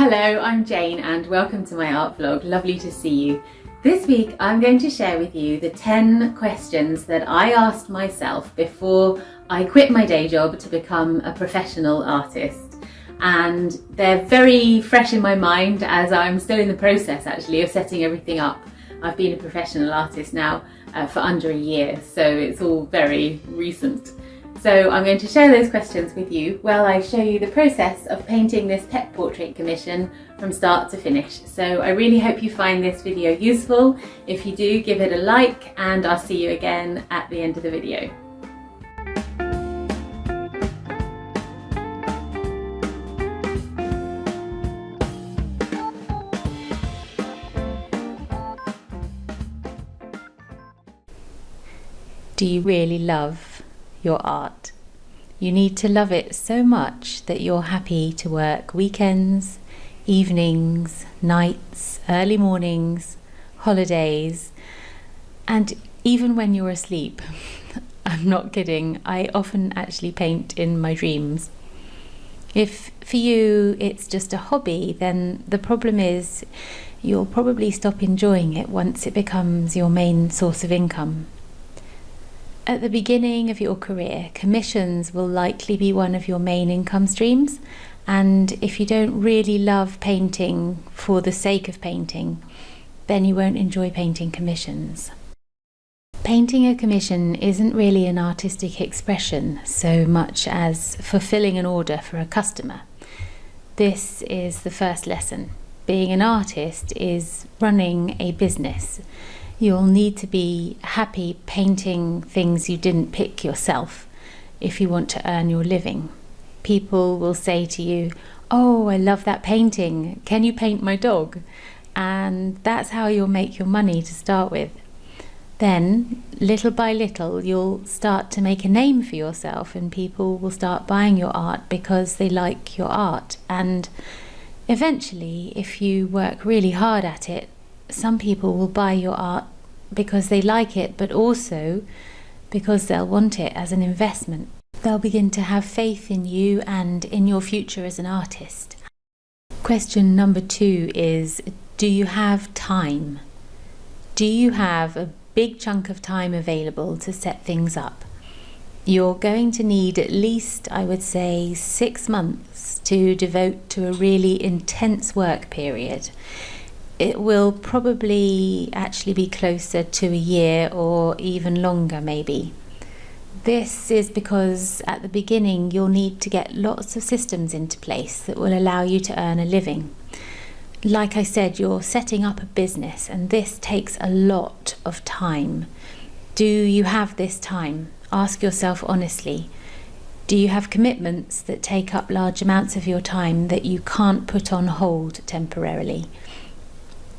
Hello, I'm Jane and welcome to my art vlog. Lovely to see you. This week I'm going to share with you the 10 questions that I asked myself before I quit my day job to become a professional artist. And they're very fresh in my mind as I'm still in the process actually of setting everything up. I've been a professional artist now for under a year, so it's all very recent. So I'm going to share those questions with you while I show you the process of painting this pet portrait commission from start to finish. So I really hope you find this video useful. If you do, give it a like and I'll see you again at the end of the video. Do you really love your art? You need to love it so much that you're happy to work weekends, evenings, nights, early mornings, holidays, and even when you're asleep. I'm not kidding, I often actually paint in my dreams. If for you it's just a hobby, then the problem is you'll probably stop enjoying it once it becomes your main source of income. At the beginning of your career, commissions will likely be one of your main income streams, and if you don't really love painting for the sake of painting, then you won't enjoy painting commissions. Painting a commission isn't really an artistic expression so much as fulfilling an order for a customer. This is the first lesson. Being an artist is running a business. You'll need to be happy painting things you didn't pick yourself if you want to earn your living. People will say to you, "Oh, I love that painting. Can you paint my dog?" And that's how you'll make your money to start with. Then, little by little, you'll start to make a name for yourself and people will start buying your art because they like your art. And eventually, if you work really hard at it, some people will buy your art because they like it, but also because they'll want it as an investment. They'll begin to have faith in you and in your future as an artist. Question number 2 is, do you have time? Do you have a big chunk of time available to set things up? You're going to need at least, I would say, 6 months to devote to a really intense work period. It will probably actually be closer to a year or even longer maybe. This is because at the beginning you'll need to get lots of systems into place that will allow you to earn a living. Like I said, you're setting up a business and this takes a lot of time. Do you have this time? Ask yourself honestly. Do you have commitments that take up large amounts of your time that you can't put on hold temporarily?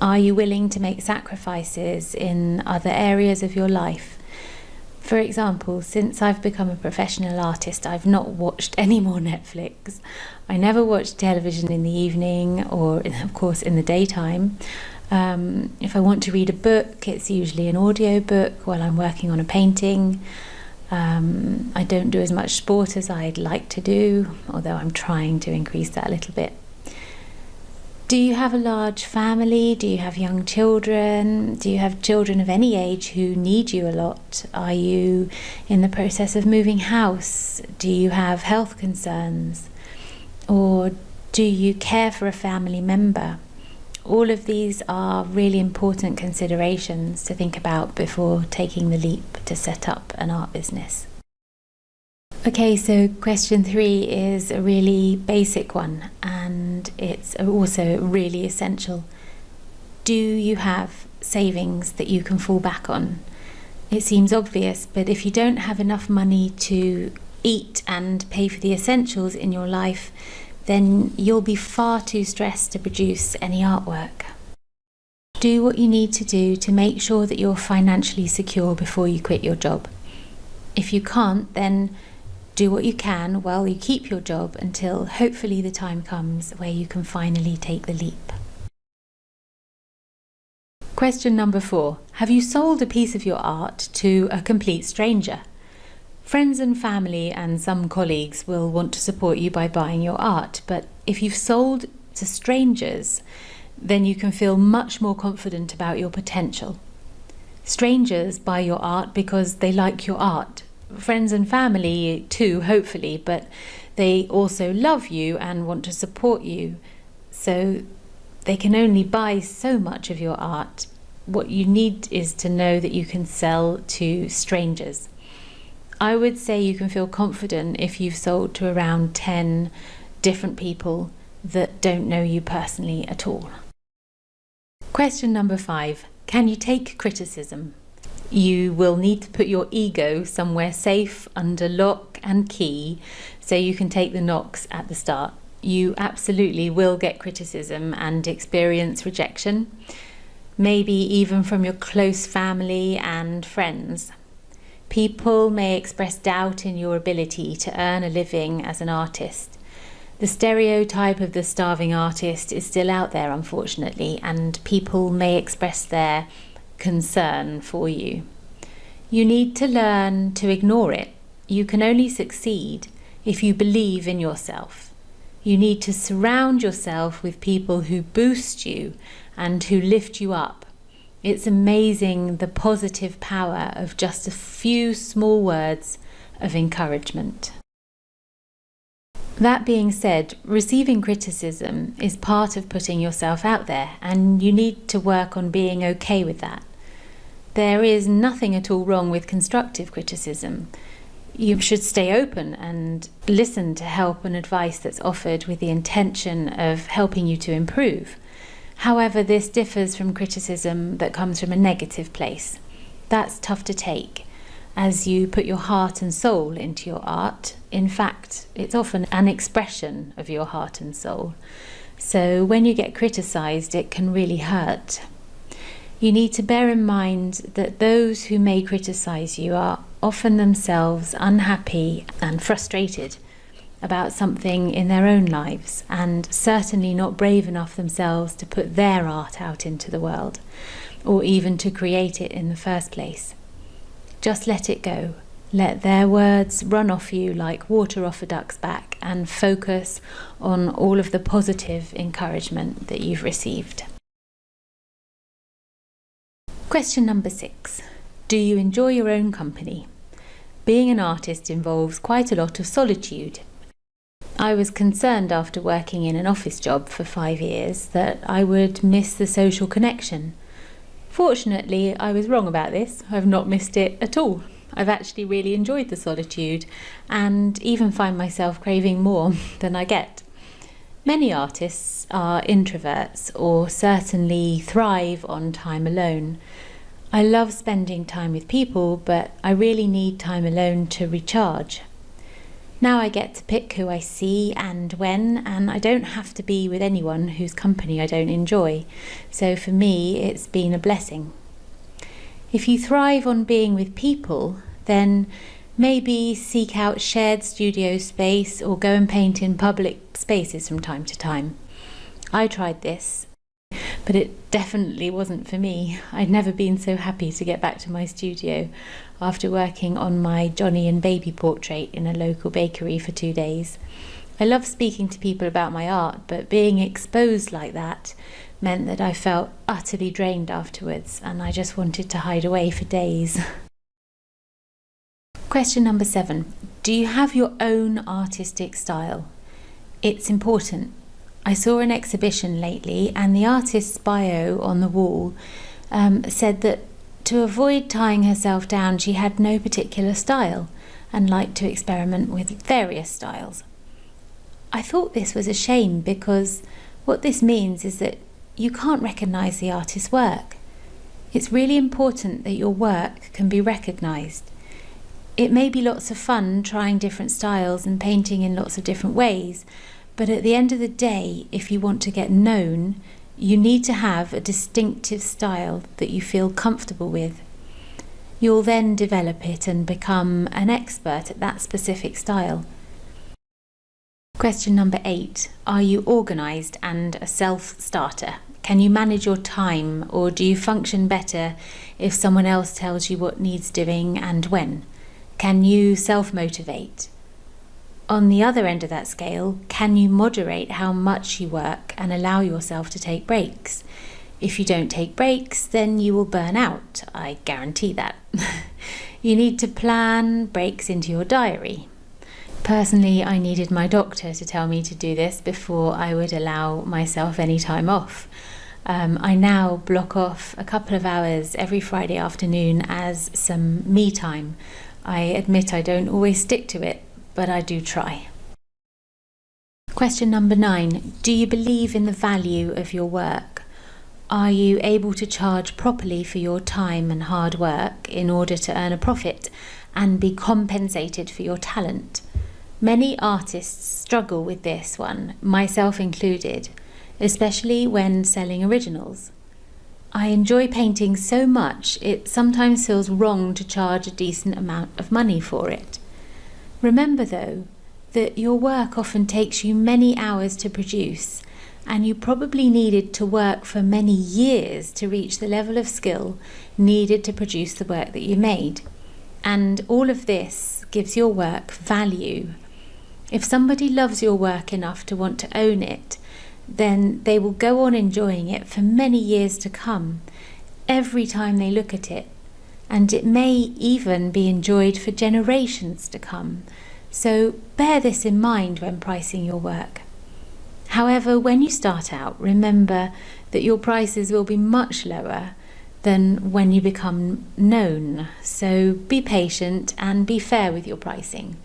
Are you willing to make sacrifices in other areas of your life? For example, since I've become a professional artist, I've not watched any more Netflix. I never watch television in the evening or, of course, in the daytime. If I want to read a book, it's usually an audio book while I'm working on a painting. I don't do as much sport as I'd like to do, although I'm trying to increase that a little bit. Do you have a large family? Do you have young children? Do you have children of any age who need you a lot? Are you in the process of moving house? Do you have health concerns? Or do you care for a family member? All of these are really important considerations to think about before taking the leap to set up an art business. Okay, so question 3 is a really basic one and it's also really essential. Do you have savings that you can fall back on? It seems obvious, but if you don't have enough money to eat and pay for the essentials in your life, then you'll be far too stressed to produce any artwork. Do what you need to do to make sure that you're financially secure before you quit your job. If you can't, then do what you can while you keep your job until hopefully the time comes where you can finally take the leap. Question number 4. Have you sold a piece of your art to a complete stranger? Friends and family and some colleagues will want to support you by buying your art, but if you've sold to strangers, then you can feel much more confident about your potential. Strangers buy your art because they like your art. Friends and family too, hopefully, but they also love you and want to support you. So they can only buy so much of your art. What you need is to know that you can sell to strangers. I would say you can feel confident if you've sold to around 10 different people that don't know you personally at all. Question number 5. Can you take criticism? You will need to put your ego somewhere safe under lock and key so you can take the knocks at the start. You absolutely will get criticism and experience rejection, maybe even from your close family and friends. People may express doubt in your ability to earn a living as an artist. The stereotype of the starving artist is still out there, unfortunately, and people may express their concern for you. You need to learn to ignore it. You can only succeed if you believe in yourself. You need to surround yourself with people who boost you and who lift you up. It's amazing the positive power of just a few small words of encouragement. That being said, receiving criticism is part of putting yourself out there, and you need to work on being okay with that. There is nothing at all wrong with constructive criticism. You should stay open and listen to help and advice that's offered with the intention of helping you to improve. However, this differs from criticism that comes from a negative place. That's tough to take, as you put your heart and soul into your art. In fact, it's often an expression of your heart and soul. So when you get criticised, it can really hurt. You need to bear in mind that those who may criticise you are often themselves unhappy and frustrated about something in their own lives, and certainly not brave enough themselves to put their art out into the world, or even to create it in the first place. Just let it go. Let their words run off you like water off a duck's back, and focus on all of the positive encouragement that you've received. Question number 6. Do you enjoy your own company? Being an artist involves quite a lot of solitude. I was concerned after working in an office job for 5 years that I would miss the social connection. Fortunately, I was wrong about this. I've not missed it at all. I've actually really enjoyed the solitude and even find myself craving more than I get. Many artists are introverts or certainly thrive on time alone. I love spending time with people, but I really need time alone to recharge. Now I get to pick who I see and when, and I don't have to be with anyone whose company I don't enjoy. So for me, it's been a blessing. If you thrive on being with people, then maybe seek out shared studio space or go and paint in public spaces from time to time. I tried this, but it definitely wasn't for me. I'd never been so happy to get back to my studio after working on my Johnny and baby portrait in a local bakery for 2 days. I love speaking to people about my art, but being exposed like that meant that I felt utterly drained afterwards, and I just wanted to hide away for days. Question number 7. Do you have your own artistic style? It's important. I saw an exhibition lately, and the artist's bio on the wall said that to avoid tying herself down, she had no particular style and liked to experiment with various styles. I thought this was a shame, because what this means is that you can't recognise the artist's work. It's really important that your work can be recognised. It may be lots of fun trying different styles and painting in lots of different ways, but at the end of the day, if you want to get known, you need to have a distinctive style that you feel comfortable with. You'll then develop it and become an expert at that specific style. Question number 8. Are you organised and a self-starter? Can you manage your time, or do you function better if someone else tells you what needs doing and when? Can you self-motivate? On the other end of that scale, can you moderate how much you work and allow yourself to take breaks? If you don't take breaks, then you will burn out. I guarantee that. You need to plan breaks into your diary. Personally, I needed my doctor to tell me to do this before I would allow myself any time off. I now block off a couple of hours every Friday afternoon as some me time. I admit I don't always stick to it, but I do try. Question number 9. Do you believe in the value of your work? Are you able to charge properly for your time and hard work in order to earn a profit and be compensated for your talent? Many artists struggle with this one, myself included, especially when selling originals. I enjoy painting so much it sometimes feels wrong to charge a decent amount of money for it. Remember though, that your work often takes you many hours to produce, and you probably needed to work for many years to reach the level of skill needed to produce the work that you made. And all of this gives your work value. If somebody loves your work enough to want to own it, then they will go on enjoying it for many years to come, every time they look at it. And it may even be enjoyed for generations to come. So bear this in mind when pricing your work. However, when you start out, remember that your prices will be much lower than when you become known. So be patient and be fair with your pricing.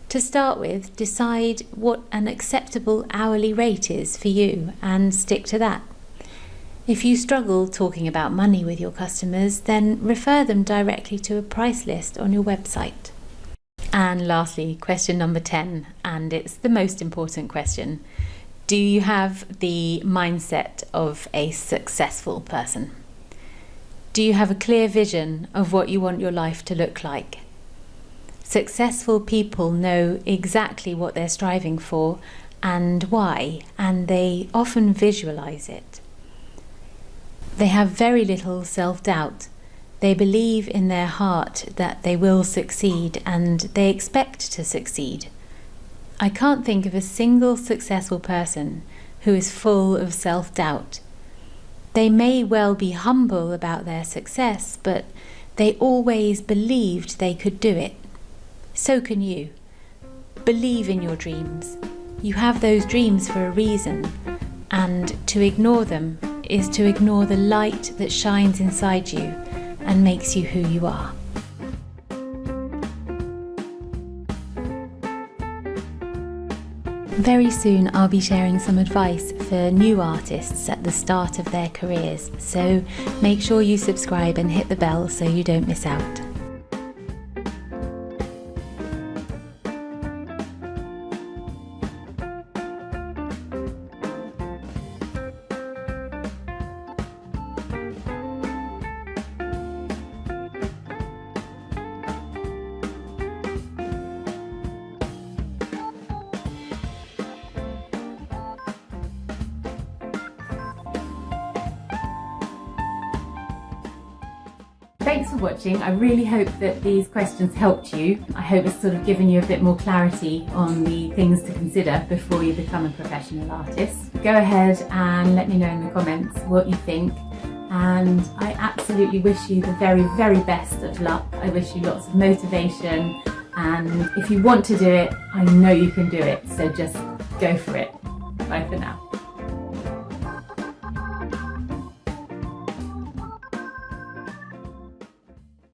To start with, decide what an acceptable hourly rate is for you and stick to that. If you struggle talking about money with your customers, then refer them directly to a price list on your website. And lastly, question number 10, and it's the most important question. Do you have the mindset of a successful person? Do you have a clear vision of what you want your life to look like? Successful people know exactly what they're striving for and why, and they often visualize it. They have very little self-doubt. They believe in their heart that they will succeed, and they expect to succeed. I can't think of a single successful person who is full of self-doubt. They may well be humble about their success, but they always believed they could do it. So can you. Believe in your dreams. You have those dreams for a reason, and to ignore them is to ignore the light that shines inside you and makes you who you are. Very soon I'll be sharing some advice for new artists at the start of their careers, so make sure you subscribe and hit the bell so you don't miss out. Thanks for watching. I really hope that these questions helped you. I hope it's sort of given you a bit more clarity on the things to consider before you become a professional artist. Go ahead and let me know in the comments what you think, and I absolutely wish you the very, very best of luck. I wish you lots of motivation, and if you want to do it, I know you can do it, so just go for it. Bye for now.